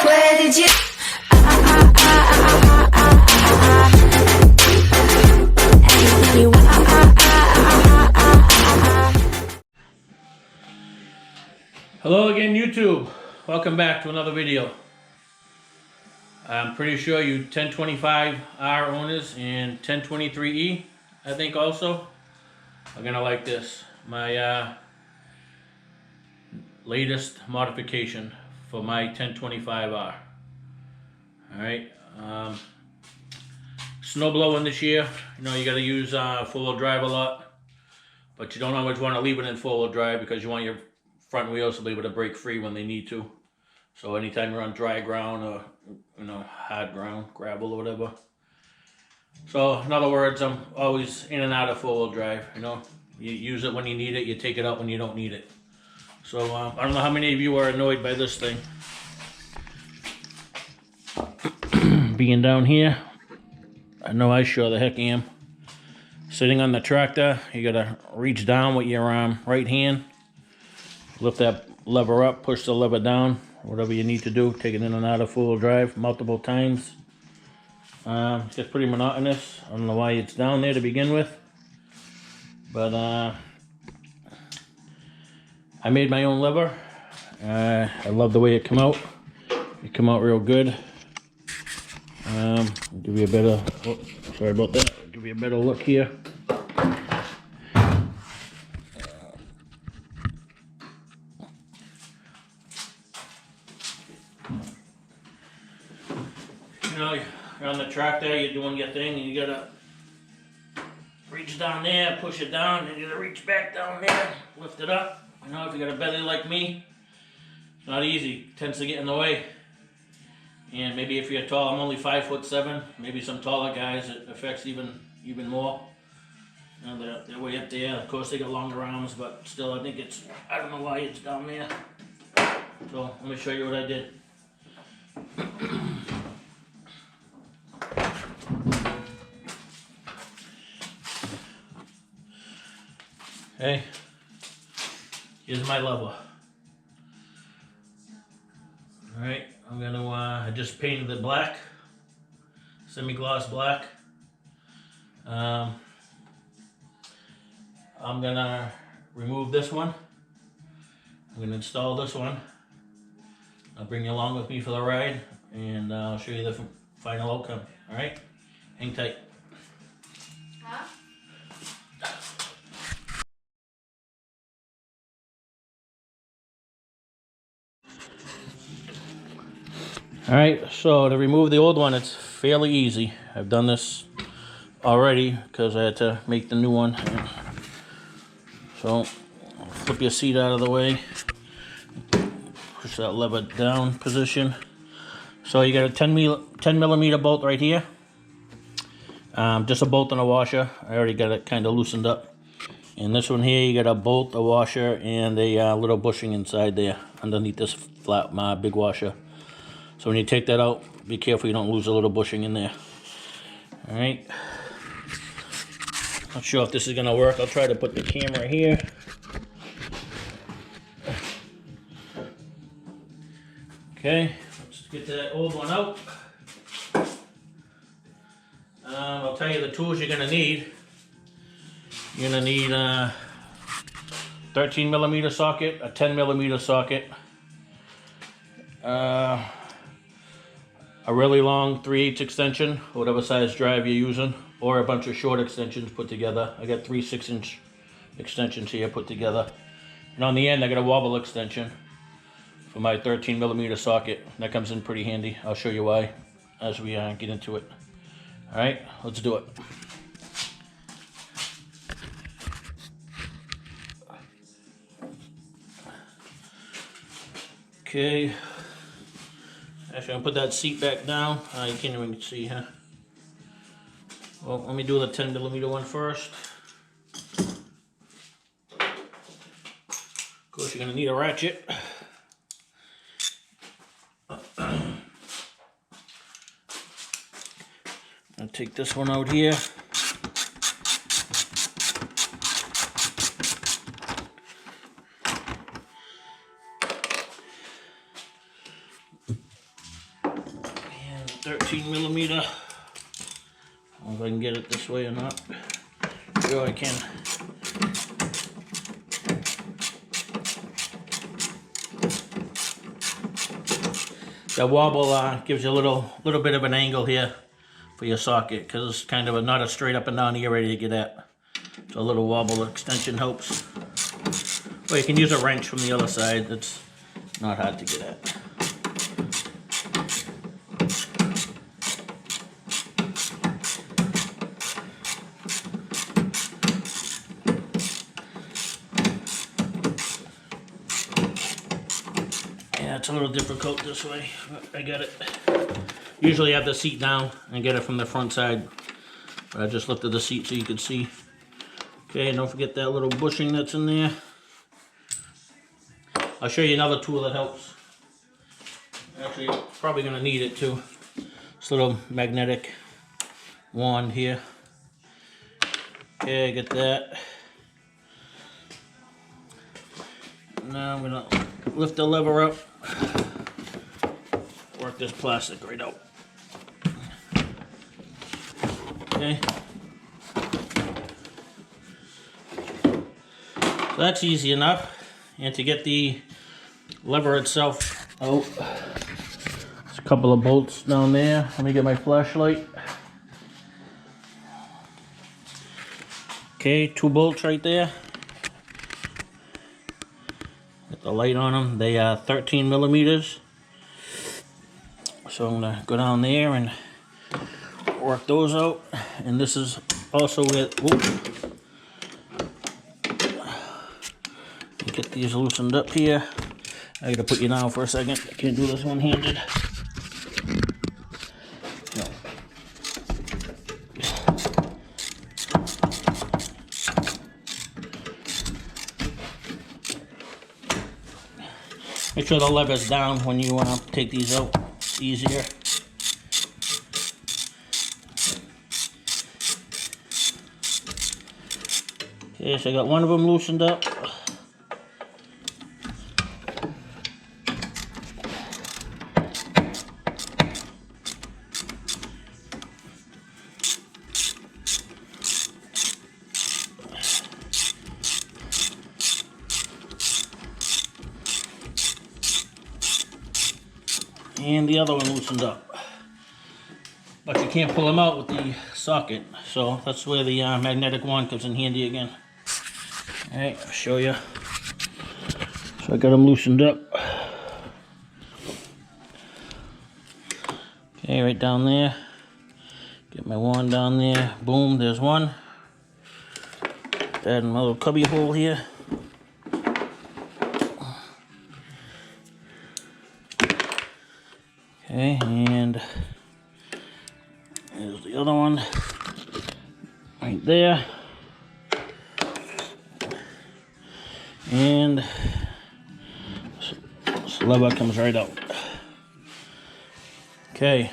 Where did you? Anything you want. Hello again, YouTube. Welcome back to another video. I'm pretty sure you 1025R owners and 1023E, I think also, are gonna like this. My latest modification for my 1025R. Alright, snow blowing this year. You know, you gotta use four-wheel drive a lot, but you don't always want to leave it in four-wheel drive because you want your front wheels to be able to break free when they need to. So anytime you're on dry ground or, you know, hard ground, gravel or whatever. So in other words, I'm always in and out of four-wheel drive, you know. You use it when you need it, you take it out when you don't need it. So I don't know how many of you are annoyed by this thing. Being down here, I know I sure the heck am. Sitting on the tractor, you gotta reach down with your right hand. Lift that lever up, push the lever down, whatever you need to do, take it in and out of four-wheel drive multiple times. It's just pretty monotonous. I don't know why it's down there to begin with, but I made my own lever. I love the way it come out. It come out real good. Give you a better, oh, sorry about that. Give you a better look here. You know, you're on the tractor, you're doing your thing, and you gotta reach down there, push it down, and you gotta reach back down there, lift it up. You know, if you got a belly like me, it's not easy. It tends to get in the way. And maybe if you're tall, I'm only 5'7", maybe some taller guys, it affects even more. You know, they're way up there. Of course, they got longer arms, but still, I think it's, I don't know why it's down there. So, let me show you what I did. Okay, here's my lever. Alright, I'm gonna, I just painted it black, semi-gloss black. I'm gonna remove this one. I'm gonna install this one. I'll bring you along with me for the ride, and I'll show you the final outcome. Alright, hang tight. Huh? Alright, so to remove the old one, it's fairly easy. I've done this already because I had to make the new one. So, flip your seat out of the way. Push that lever down position. So you got a 10 millimeter bolt right here. Just a bolt and a washer. I already got it kind of loosened up. And this one here, you got a bolt, a washer, and a little bushing inside there underneath this flat big washer. So when you take that out, be careful you don't lose a little bushing in there. Alright. Not sure if this is going to work. I'll try to put the camera here. Okay, let's get that old one out. I'll tell you the tools you're going to need. You're going to need a 13 millimeter socket, a 10 millimeter socket, a really long 3/8 extension, whatever size drive you're using, or a bunch of short extensions put together. I got 3 6-inch extensions here put together. And on the end, I got a wobble extension for my 13 millimeter socket. That comes in pretty handy. I'll show you why as we get into it. All right, let's do it. Okay. Actually, I'm gonna put that seat back down. You can't even see, huh? Well, let me do the 10 millimeter one first. Of course, you're gonna need a ratchet. I'll take this one out here. 13 millimeter. I don't know if I can get it this way or not. Sure I can. The wobble gives you a little bit of an angle here for your socket, because it's kind of not a straight up and down here ready to get at. So a little wobble extension helps. Or you can use a wrench from the other side. That's not hard to get at. Yeah, it's a little difficult this way, but I got it. Usually I have the seat down and get it from the front side. But I just lifted the seat so you could see. Okay, don't forget that little bushing that's in there. I'll show you another tool that helps. Actually, you're probably going to need it too. This little magnetic wand here. Okay, get that. Now I'm going to lift the lever up. Work this plastic right out. Okay. So that's easy enough. And to get the lever itself out, there's a couple of bolts down there. Let me get my flashlight. Okay, 2 bolts right there. Got the light on them. They are 13 millimeters. So I'm gonna go down there and work those out. And this is also with, get these loosened up here. I gotta put you down for a second. I can't do this one-handed. No. Make sure the lever's down when you want to take these out. It's easier. Okay, so I got one of them loosened up. And the other one loosened up. But you can't pull them out with the socket, so that's where the magnetic wand comes in handy again. Alright, I'll show you. So I got them loosened up. Okay, right down there. Get my wand down there. Boom, there's one. Add my little cubby hole here. Okay, and there's the other one right there. And this lever comes right out. Okay.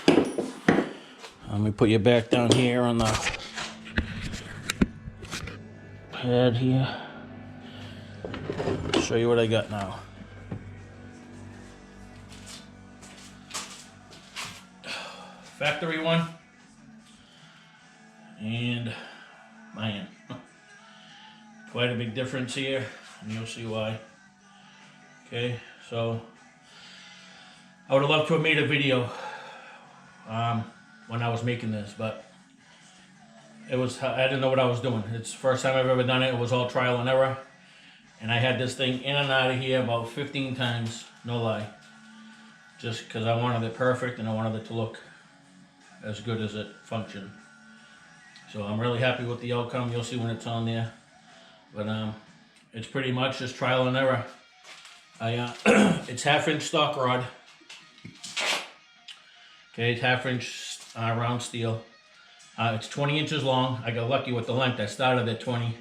Let me put you back down here on the pad here. Show you what I got now. Factory one and mine. Quite a big difference here, and you'll see why. Okay, so I would have loved to have made a video when I was making this, but I didn't know what I was doing. It's the first time I've ever done it. It was all trial and error, and I had this thing in and out of here about 15 times, no lie, just because I wanted it perfect and I wanted it to look as good as it functioned. So I'm really happy with the outcome. You'll see when it's on there. But it's pretty much just trial and error. It's 1/2-inch stock rod. Okay, it's 1/2-inch round steel. It's 20 inches long. I got lucky with the length. I started at 20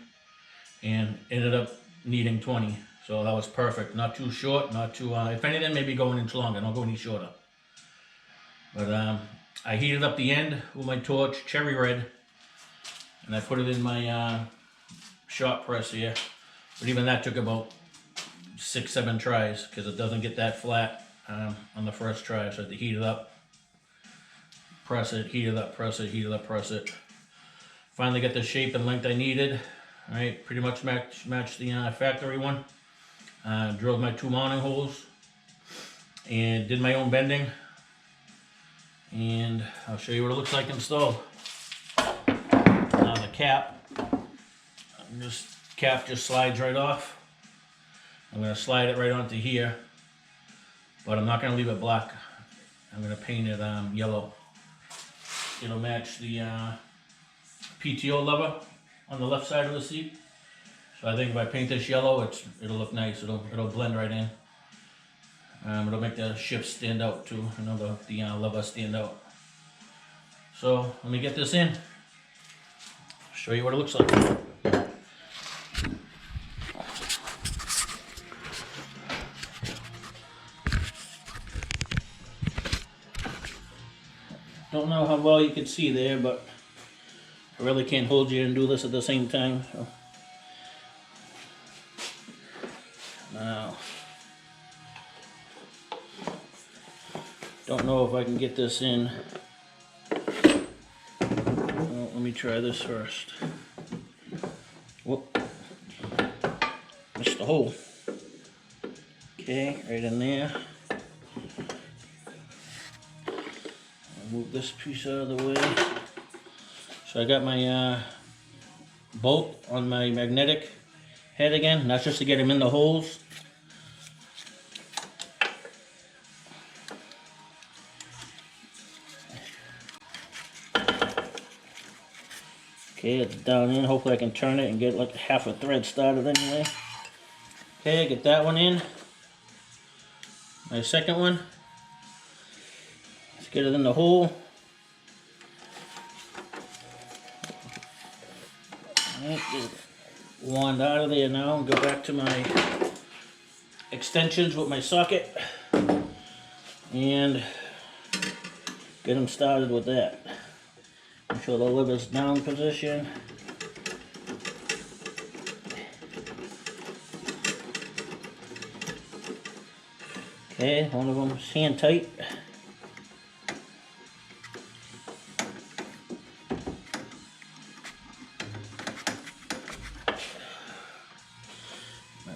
and ended up needing 20. So that was perfect. Not too short, not too, if anything, maybe go an inch longer. Don't go any shorter. But I heated up the end with my torch, cherry red, and I put it in my shot press here. But even that took about 6-7 tries because it doesn't get that flat on the first try. So I had to heat it up, press it, heat it up, press it, heat it up, press it. Finally got the shape and length I needed. All right, pretty much matched the factory one. Drilled my 2 mounting holes and did my own bending. And I'll show you what it looks like installed. Now the cap, cap just slides right off. I'm going to slide it right onto here, but I'm not going to leave it black. I'm going to paint it yellow. It'll match the PTO lever on the left side of the seat. So I think if I paint this yellow, it'll look nice. It'll blend right in. It'll make the shifts stand out too. You know, the lever stand out. So let me get this in. Show you what it looks like. Don't know how well you can see there, but I really can't hold you and do this at the same time. So. Now, don't know if I can get this in. Well, let me try this first. Whoop. Missed the hole. Okay, right in there. Move this piece out of the way. So I got my bolt on my magnetic head again. That's just to get him in the holes. Okay, it's down in. Hopefully I can turn it and get like half a thread started anyway. Okay, get that one in. My second one. Let's get it in the hole. Alright, get the wand out of there now and go back to my extensions with my socket and get them started with that. Make sure the lever's down position. Okay, one of them is hand tight.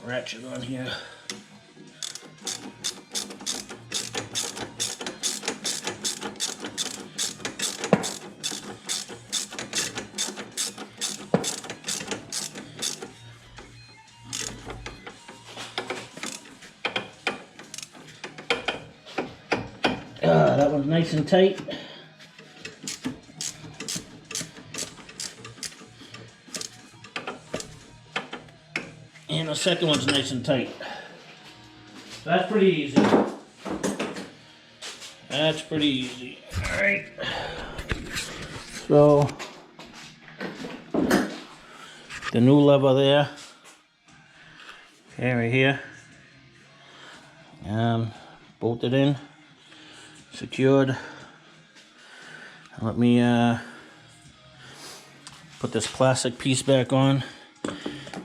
Ratchet on here. That one's nice and tight. And the second one's nice and tight. So that's pretty easy. That's pretty easy. Alright. So, the new lever there. Okay, right here. Bolted in. Secured. Let me put this plastic piece back on.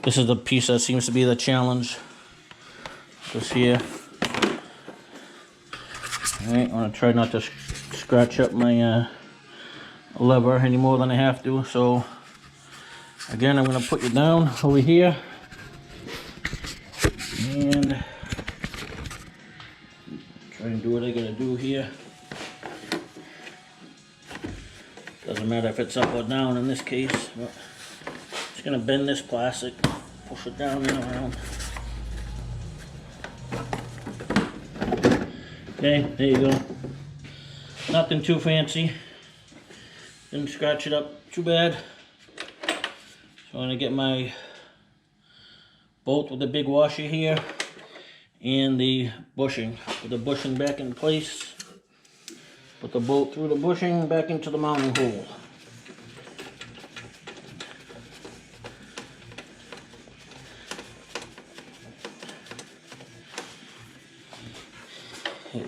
This is the piece that seems to be the challenge. This here. Alright, I want to try not to scratch up my lever any more than I have to. So, again, I'm going to put you down over here. And try and do what I got to do here. Doesn't matter if it's up or down in this case. But just going to bend this plastic. Push it down and around. Okay, there you go. Nothing too fancy. Didn't scratch it up too bad. So I'm going to get my bolt with the big washer here and the bushing. Put the bushing back in place. Put the bolt through the bushing back into the mounting hole.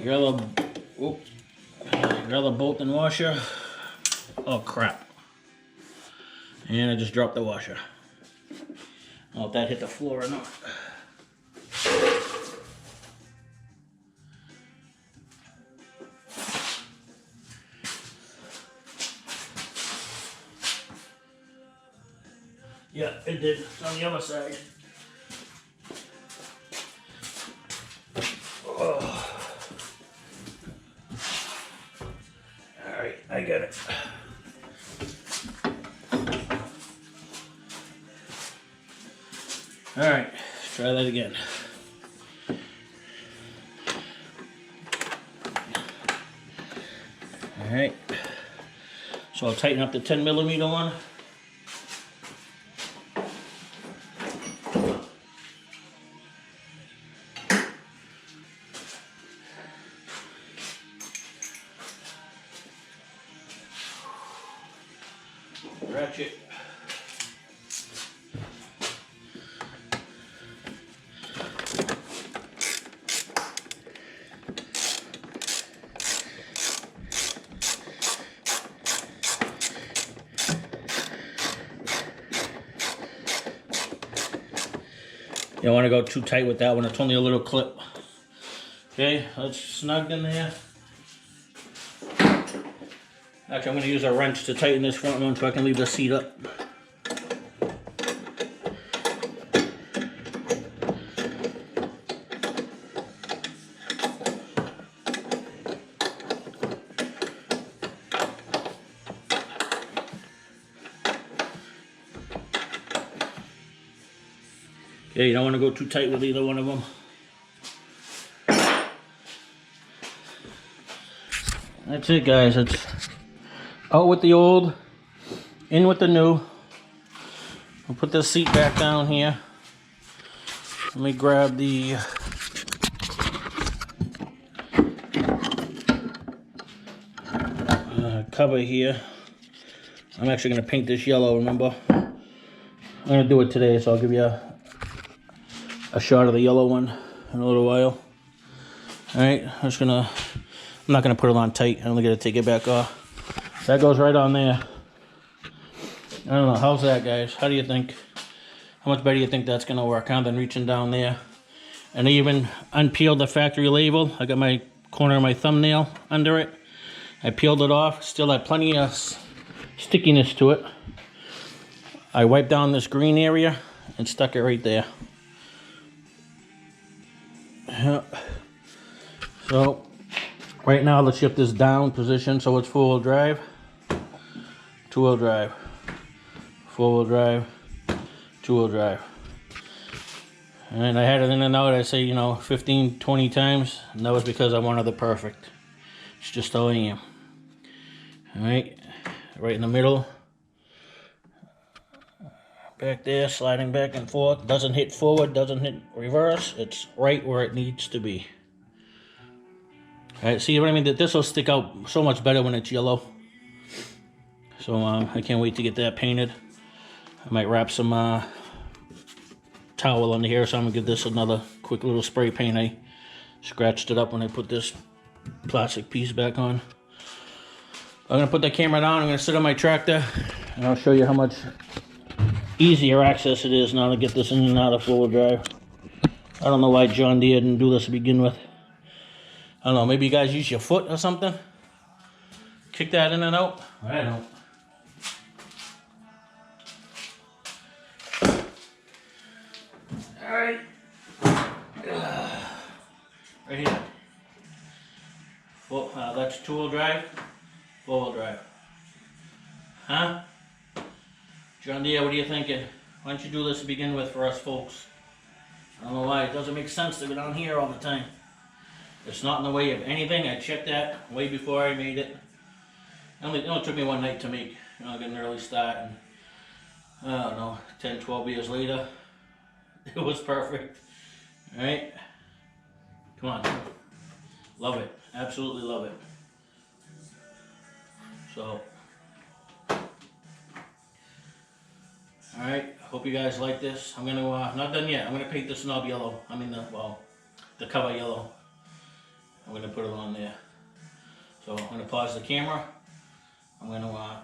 Your other bolt and washer. Oh crap. And I just dropped the washer. I don't know if that hit the floor or not. Yeah, it did. It's on the other side. Oh. Alright, I got it. Alright, let's try that again. Alright, so I'll tighten up the 10mm one. Ratchet. You don't want to go too tight with that one, it's only a little clip. Okay, that's snugged in there. Actually, I'm going to use a wrench to tighten this front one so I can leave the seat up. Okay, you don't want to go too tight with either one of them. That's it, guys. It's out with the old, in with the new. I'll put this seat back down here. Let me grab the cover here. I'm actually going to paint this yellow, remember? I'm going to do it today, so I'll give you a shot of the yellow one in a little while. Alright, I'm not going to put it on tight. I'm only going to take it back off. That goes right on there. I don't know, how's that, guys? How do you think? How much better do you think that's going to work out than reaching down there? And I even unpeeled the factory label. I got my corner of my thumbnail under it. I peeled it off. Still had plenty of stickiness to it. I wiped down this green area and stuck it right there. Yeah. So right now let's shift this down position so it's 4-wheel drive, 2-wheel drive, 4-wheel drive, 2-wheel drive. And I had it in and out, I say, you know, 15, 20 times, and that was because I wanted the perfect. It's just how I am. Alright, right in the middle. Back there, sliding back and forth. Doesn't hit forward, doesn't hit reverse. It's right where it needs to be. Alright, see what I mean? This will stick out so much better when it's yellow. So I can't wait to get that painted. I might wrap some towel under here, so I'm going to give this another quick little spray paint. I scratched it up when I put this plastic piece back on. I'm going to put the camera down, I'm going to sit on my tractor, and I'll show you how much easier access it is now to get this in and out of 4-wheel drive. I don't know why John Deere didn't do this to begin with. I don't know, maybe you guys use your foot or something? Kick that in and out? I don't. Alright. Right here. Well, that's 2-wheel drive, 4-wheel drive. Huh? John Deere, what are you thinking? Why don't you do this to begin with for us folks? I don't know why, it doesn't make sense to go down here all the time. It's not in the way of anything. I checked that way before I made it. It only took me one night to make. You know, I got an early start, and I don't know, 10, 12 years later, it was perfect. Alright? Come on. Love it. Absolutely love it. So, alright, hope you guys like this. I'm gonna, not done yet. I'm gonna paint this knob yellow. I mean, the cover yellow. I'm gonna put it on there. So I'm gonna pause the camera. I'm gonna,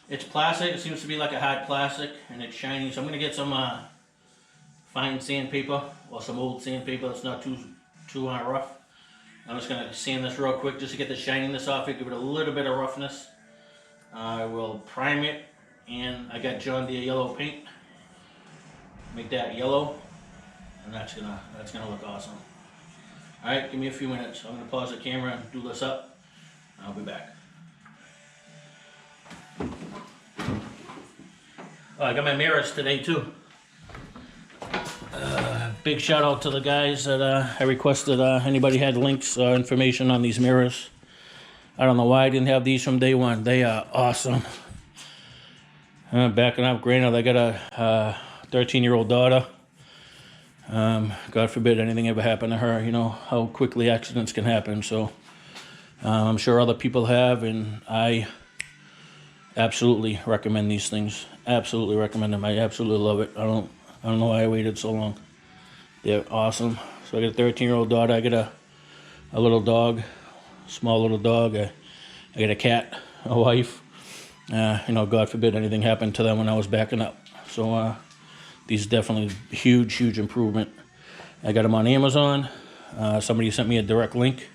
it's plastic. It seems to be like a hard plastic, and it's shiny. So I'm gonna get some fine sandpaper, or some old sandpaper that's not too rough. I'm just gonna sand this real quick just to get the shininess off it, give it a little bit of roughness. I will prime it, and I got John Deere yellow paint. Make that yellow, and that's gonna look awesome. All right, give me a few minutes. I'm gonna pause the camera and do this up. I'll be back. Oh, I got my mirrors today too. Big shout out to the guys that I requested. Anybody had links or information on these mirrors? I don't know why I didn't have these from day one. They are awesome. Backing up, granted, I got a 13-year-old daughter. God forbid anything ever happened to her. You know how quickly accidents can happen. So I'm sure other people have, and I absolutely recommend these things. Absolutely recommend them. I absolutely love it. I don't know why I waited so long. They're awesome. So I got a 13-year-old daughter. I got a little dog, small little dog. I got a cat, a wife. You know, God forbid anything happened to them when I was backing up. So these definitely huge improvement. I got them on Amazon. Somebody sent me a direct link.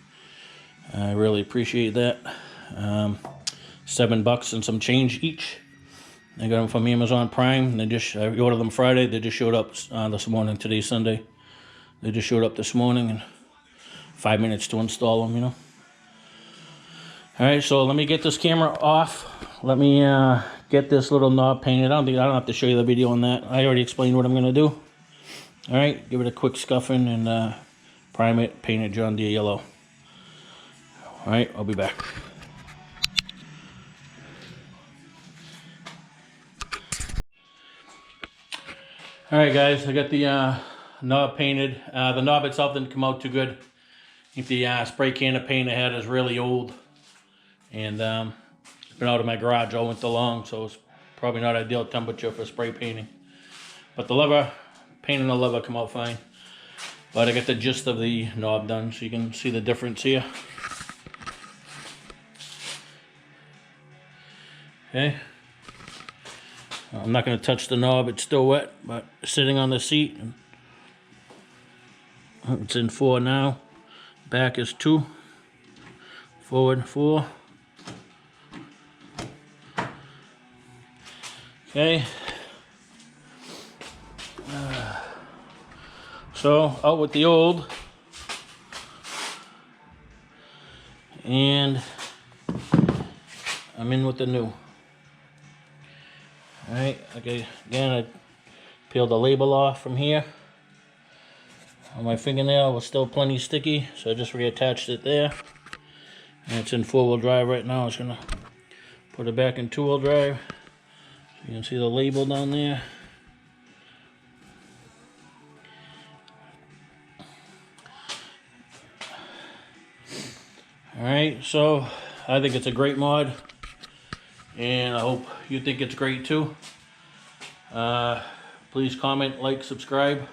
I really appreciate that. $7 and some change each. I got them from Amazon Prime. I ordered them Friday. They just showed up this morning. Today's Sunday. They just showed up this morning, and 5 minutes to install them, you know. All right, so let me get this camera off. Let me get this little knob painted. I don't have to show you the video on that. I already explained what I'm gonna do. All right, give it a quick scuffing and prime it, paint it John Deere yellow. All right, I'll be back. All right, guys, I got the knob painted. The knob itself didn't come out too good. I think the spray can of paint I had is really old, and it's been out of my garage all winter long, so it's probably not ideal temperature for spray painting. But the lever, painting the lever come out fine. But I got the gist of the knob done, so you can see the difference here. Okay. I'm not going to touch the knob, it's still wet, but sitting on the seat. It's in 4 now. Back is 2. Forward 4. Okay. So out with the old. And I'm in with the new. Alright, okay, again I peeled the label off from here. On my fingernail was still plenty sticky, so I just reattached it there. And it's in 4-wheel drive right now. I'm just gonna put it back in 2-wheel drive. You can see the label down there. Alright, so I think it's a great mod, and I hope you think it's great too. Please comment, like, subscribe.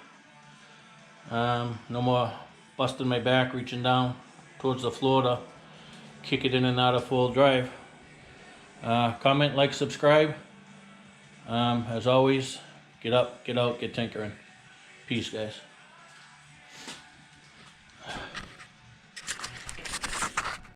No more busting my back, reaching down towards the floor to kick it in and out of full drive. Comment, like, subscribe. As always, get up, get out, get tinkering. Peace, guys.